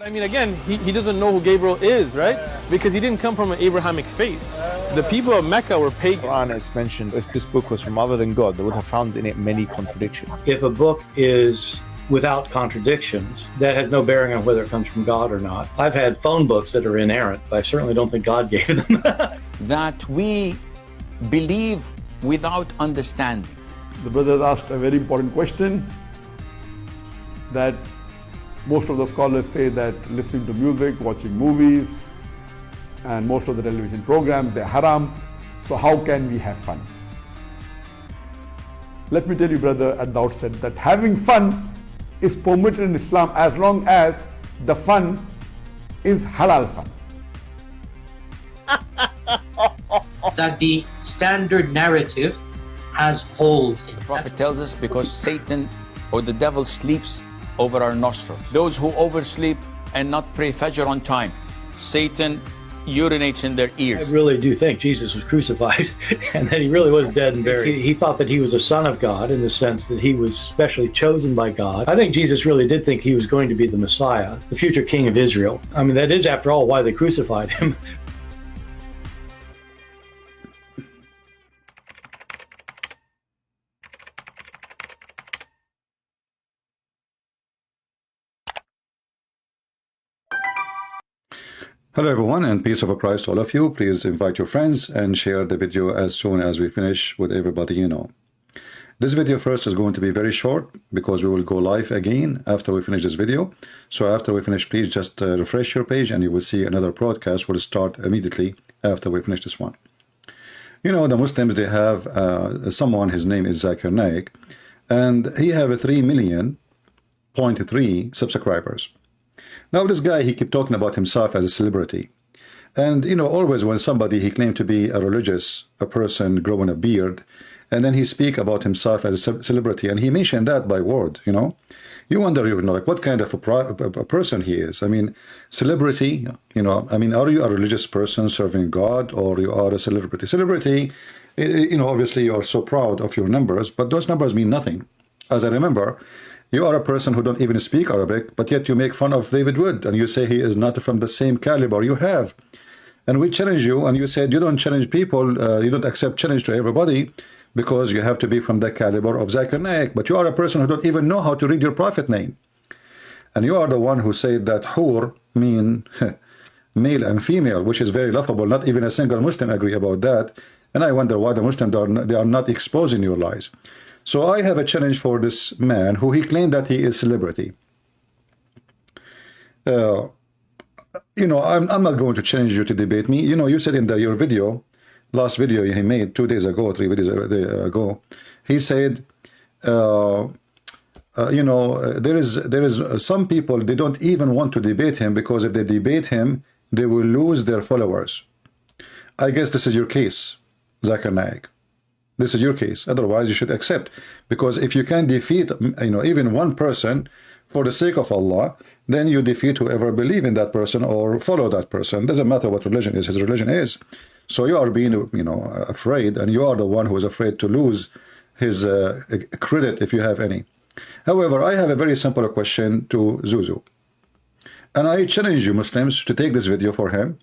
I mean, again, he doesn't know who Gabriel is, right? Because he didn't come from an Abrahamic faith. The people of Mecca were pagan. The Quran is mentioned, if this book was from other than God, they would have found in it many contradictions. If a book is without contradictions, that has no bearing on whether it comes from God or not. I've had phone books that are inerrant, but I certainly don't think God gave them. That we believe without understanding. The brother asked a very important question, that most of the scholars say that listening to music, watching movies, and most of the television programs, they're haram. So how can we have fun? Let me tell you, brother, at the outset, that having fun is permitted in Islam as long as the fun is halal fun. That the standard narrative has holes in it. The Prophet tells us because Satan or the devil sleeps over our nostrils. Those who oversleep and not pray Fajr on time, Satan urinates in their ears. I really do think Jesus was crucified and that he really was dead and buried. He thought that he was a son of God in the sense that he was specially chosen by God. I think Jesus really did think he was going to be the Messiah, the future king of Israel. I mean, that is, after all, why they crucified him. Hello everyone, and peace of Christ to all of you. Please invite your friends and share the video as soon as we finish with everybody you know. This video first is going to be very short because we will go live again after we finish this video. So after we finish, please just refresh your page and you will see another broadcast will start immediately after we finish this one. You know, the Muslims, they have someone, his name is Zakir Naik, and he have a 3,000,000.3 subscribers. Now this guy, he keep talking about himself as a celebrity. And you know, always when somebody, he claimed to be a religious person growing a beard, and then he speak about himself as a celebrity, and he mentioned that by word, you know. You wonder, you know, like what kind of a person he is. I mean, celebrity, you know, I mean, are you a religious person serving God, or you are a celebrity? Celebrity, you know, obviously you are so proud of your numbers, but those numbers mean nothing. As I remember, you are a person who don't even speak Arabic, but yet you make fun of David Wood, and you say he is not from the same caliber you have. And we challenge you, and you said you don't challenge people, you don't accept challenge to everybody, because you have to be from the caliber of Zakir Naik. But you are a person who don't even know how to read your prophet name. And you are the one who said that hur mean male and female, which is very laughable. Not even a single Muslim agree about that. And I wonder why the Muslims they are not exposing your lies. So I have a challenge for this man who he claimed that he is celebrity. You know, I'm not going to challenge you to debate me. You know, you said in your video, last video he made 2 days ago, 3 videos ago, he said, you know, there is some people, they don't even want to debate him because if they debate him, they will lose their followers. I guess this is your case, Zakir Naik. This is your case. Otherwise, you should accept. Because if you can defeat, you know, even one person for the sake of Allah, then you defeat whoever believe in that person or follow that person. Doesn't matter what religion is, his religion is. So you are being, you know, afraid, and you are the one who is afraid to lose his credit if you have any. However, I have a very simple question to Zuzu. And I challenge you Muslims to take this video for him.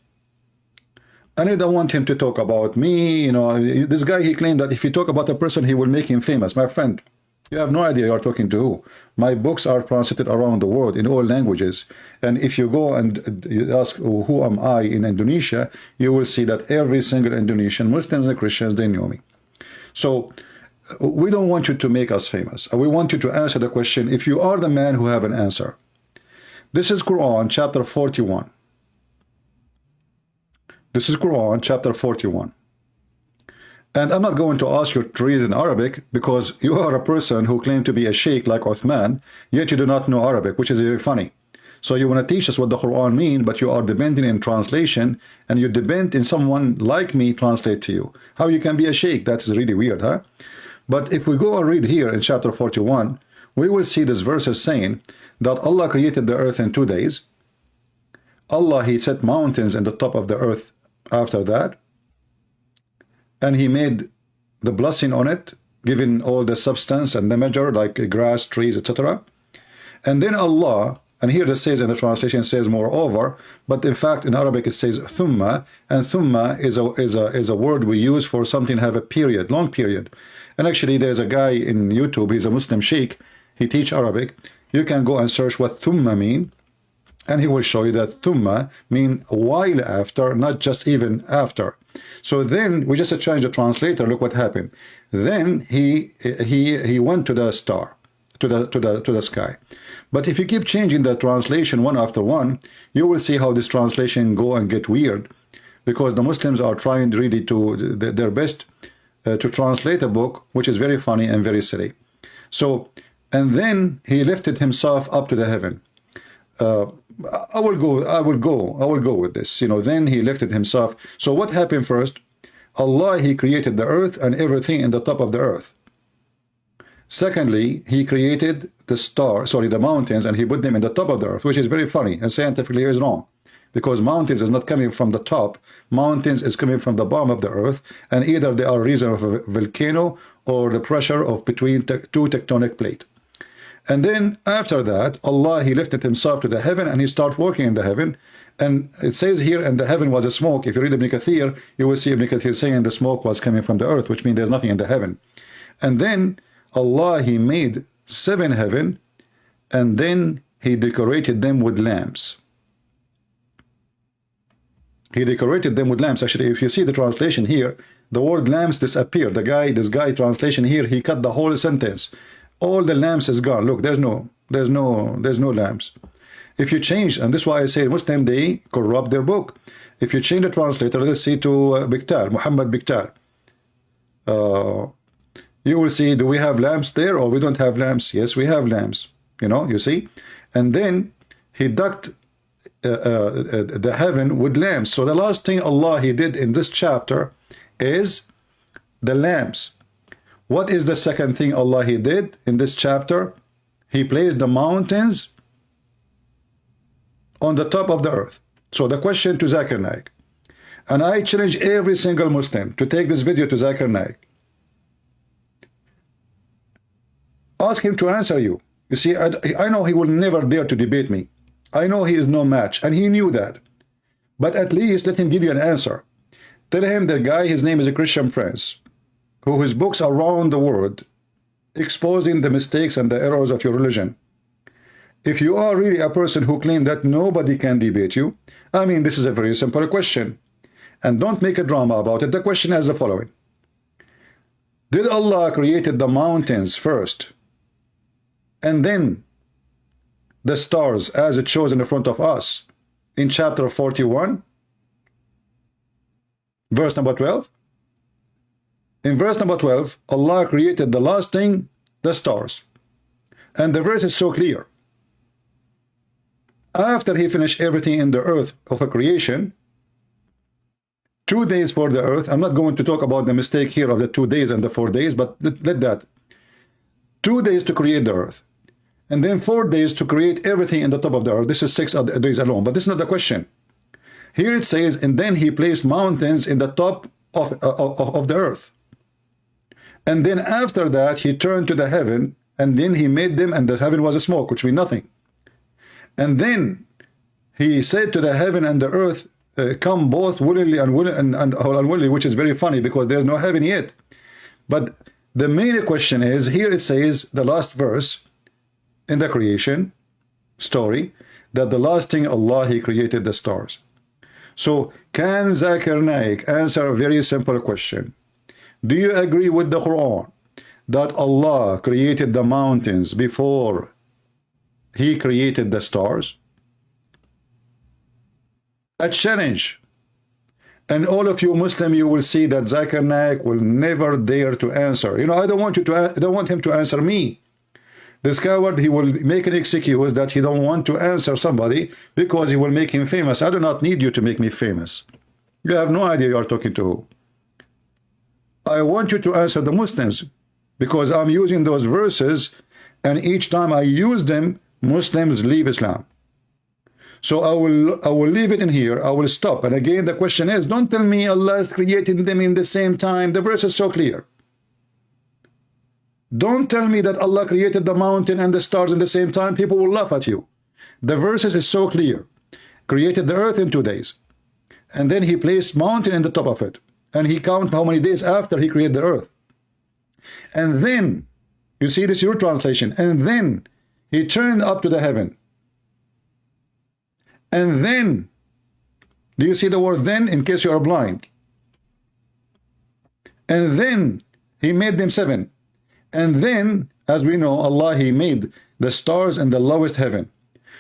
And I don't want him to talk about me, you know. This guy, he claimed that if he talk about a person, he will make him famous. My friend, you have no idea you are talking to who. My books are translated around the world in all languages. And if you go and you ask who am I in Indonesia, you will see that every single Indonesian, Muslims and Christians, they know me. So we don't want you to make us famous. We want you to answer the question if you are the man who have an answer. This is Quran chapter 41. This is Quran chapter 41. And I'm not going to ask you to read in Arabic because you are a person who claimed to be a sheikh like Uthman, yet you do not know Arabic, which is very funny. So you want to teach us what the Quran means, but you are depending in translation, and you depend in someone like me translate to you. How you can be a sheikh? That is really weird, huh? But if we go and read here in chapter 41, we will see this verse is saying that Allah created the earth in 2 days. Allah, he set mountains in the top of the earth after that, and he made the blessing on it, giving all the substance and the measure like grass, trees, etc. And then Allah And here it says in the translation, it says moreover, but in fact in Arabic it says thumma, and thumma is a word we use for something have a period, long period. And actually there's a guy in YouTube, he's a Muslim sheikh, he teach Arabic. You can go and search what thumma mean, and he will show you that thumma mean a while after, not just even after. So then we just changed the translator. Look what happened. Then he went to the star, to the sky. But if you keep changing the translation one after one, you will see how this translation go and get weird, because the Muslims are trying really to their best to translate a book which is very funny and very silly. So, and then he lifted himself up to the heaven. I will go with this. You know, then he lifted himself. So what happened first? Allah, he created the earth and everything in the top of the earth. Secondly, he created the mountains, and he put them in the top of the earth, which is very funny and scientifically is wrong, because mountains is not coming from the top. Mountains is coming from the bottom of the earth, and either they are a reason of a volcano or the pressure of between two tectonic plates. And then after that, Allah, he lifted himself to the heaven, and he started working in the heaven. And it says here, and the heaven was a smoke. If you read Ibn Kathir, you will see Ibn Kathir saying the smoke was coming from the earth, which means there's nothing in the heaven. And then Allah, he made 7 heaven, and then he decorated them with lamps. He decorated them with lamps. Actually, if you see the translation here, the word lamps disappeared. This guy translation here, he cut the whole sentence. All the lamps is gone. Look, there's no lamps. If you change, and this is why I say Muslim, they corrupt their book. If you change the translator, let's see to Biktar, Muhammad Biktar, you will see, do we have lamps there or we don't have lamps? Yes, we have lamps. You know, you see? And then he ducked the heaven with lamps. So the last thing Allah, he did in this chapter is the lamps. What is the second thing Allah, he did in this chapter? He placed the mountains on the top of the earth. So the question to Zakir Naik, and I challenge every single Muslim to take this video to Zakir Naik. Ask him to answer you. You see, I know he will never dare to debate me. I know he is no match, and he knew that. But at least let him give you an answer. Tell him the guy, his name is a Christian Prince, who his books around the world exposing the mistakes and the errors of your religion. If you are really a person who claims that nobody can debate you, I mean, this is a very simple question. And don't make a drama about it. The question is the following. Did Allah created the mountains first, and then the stars as it shows in the front of us in chapter 41, verse number 12? In verse number 12, Allah created the last thing, the stars. And the verse is so clear. After he finished everything in the earth of a creation, 2 days for the earth. I'm not going to talk about the mistake here of the 2 days and the 4 days, but let that. 2 days to create the earth. And then 4 days to create everything in the top of the earth. This is 6 days alone, but this is not the question. Here it says, and then he placed mountains in the top of the earth. And then after that, he turned to the heaven, and then he made them, and the heaven was a smoke, which means nothing. And then he said to the heaven and the earth, come both willingly and unwillingly, which is very funny because there's no heaven yet. But the main question is, here it says, the last verse in the creation story, that the last thing Allah, he created the stars. So can Zakir Naik answer a very simple question? Do you agree with the Quran that Allah created the mountains before he created the stars? A challenge. And all of you Muslim, you will see that Zakir Naik will never dare to answer. You know, I don't want him to answer me. This coward, he will make an excuse that he don't want to answer somebody because he will make him famous. I do not need you to make me famous. You have no idea you are talking to who. I want you to answer the Muslims because I'm using those verses, and each time I use them, Muslims leave Islam. So I will leave it in here. I will stop. And again, the question is, don't tell me Allah is creating them in the same time. The verse is so clear. Don't tell me that Allah created the mountain and the stars in the same time. People will laugh at you. The verses is so clear. Created the earth in 2 days. And then he placed mountain in the top of it. And he count how many days after he created the earth. And then, you see this, your translation, and then he turned up to the heaven. And then, do you see the word then, in case you are blind? And then he made them 7. And then, as we know, Allah, he made the stars in the lowest heaven.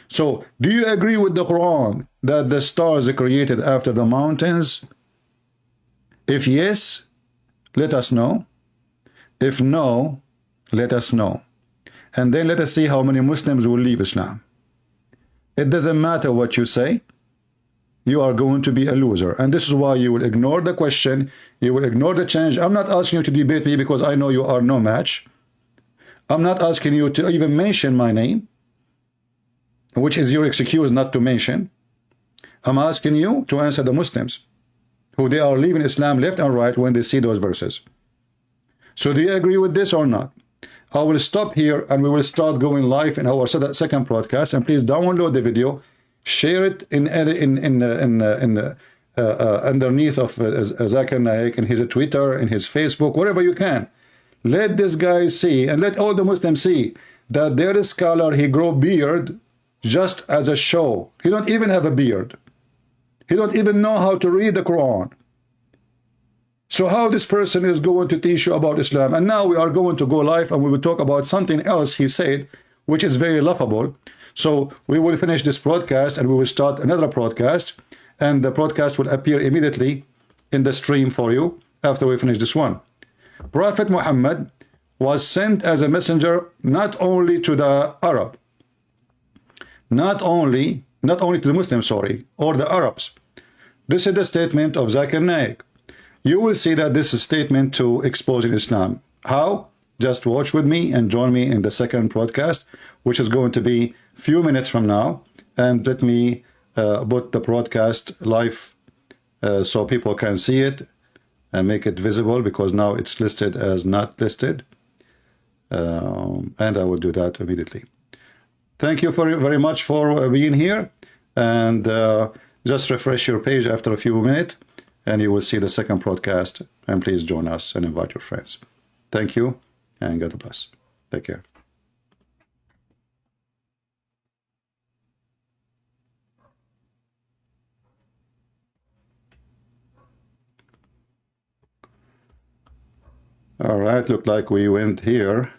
So, do you agree with the Quran that the stars are created after the mountains? If yes, let us know. If no, let us know. And then let us see how many Muslims will leave Islam. It doesn't matter what you say. You are going to be a loser. And this is why you will ignore the question. You will ignore the challenge. I'm not asking you to debate me because I know you are no match. I'm not asking you to even mention my name, which is your excuse not to mention. I'm asking you to answer the Muslims who they are leaving Islam left and right when they see those verses. So do you agree with this or not? I will stop here and we will start going live in our second broadcast. And please download the video, share it underneath of Zakir Naik, in his Twitter, in his Facebook, wherever you can. Let this guy see, and let all the Muslims see, that there is scholar, he grow beard just as a show. He don't even have a beard. He don't even know how to read the Quran. So how this person is going to teach you about Islam? And now we are going to go live and we will talk about something else he said, which is very laughable. So we will finish this broadcast and we will start another broadcast, and the broadcast will appear immediately in the stream for you after we finish this one. Prophet Muhammad was sent as a messenger not only to the Arab, not only to the Muslims, sorry, or the Arabs. This is the statement of Zakir Naik. You will see that this is a statement to exposing Islam. How? Just watch with me and join me in the second broadcast, which is going to be a few minutes from now. And let me put the broadcast live so people can see it and make it visible, because now it's listed as not listed. And I will do that immediately. Thank you very much for being here. And just refresh your page after a few minutes, and you will see the second broadcast. And please join us and invite your friends. Thank you, and God bless. Take care. All right, look like we went here.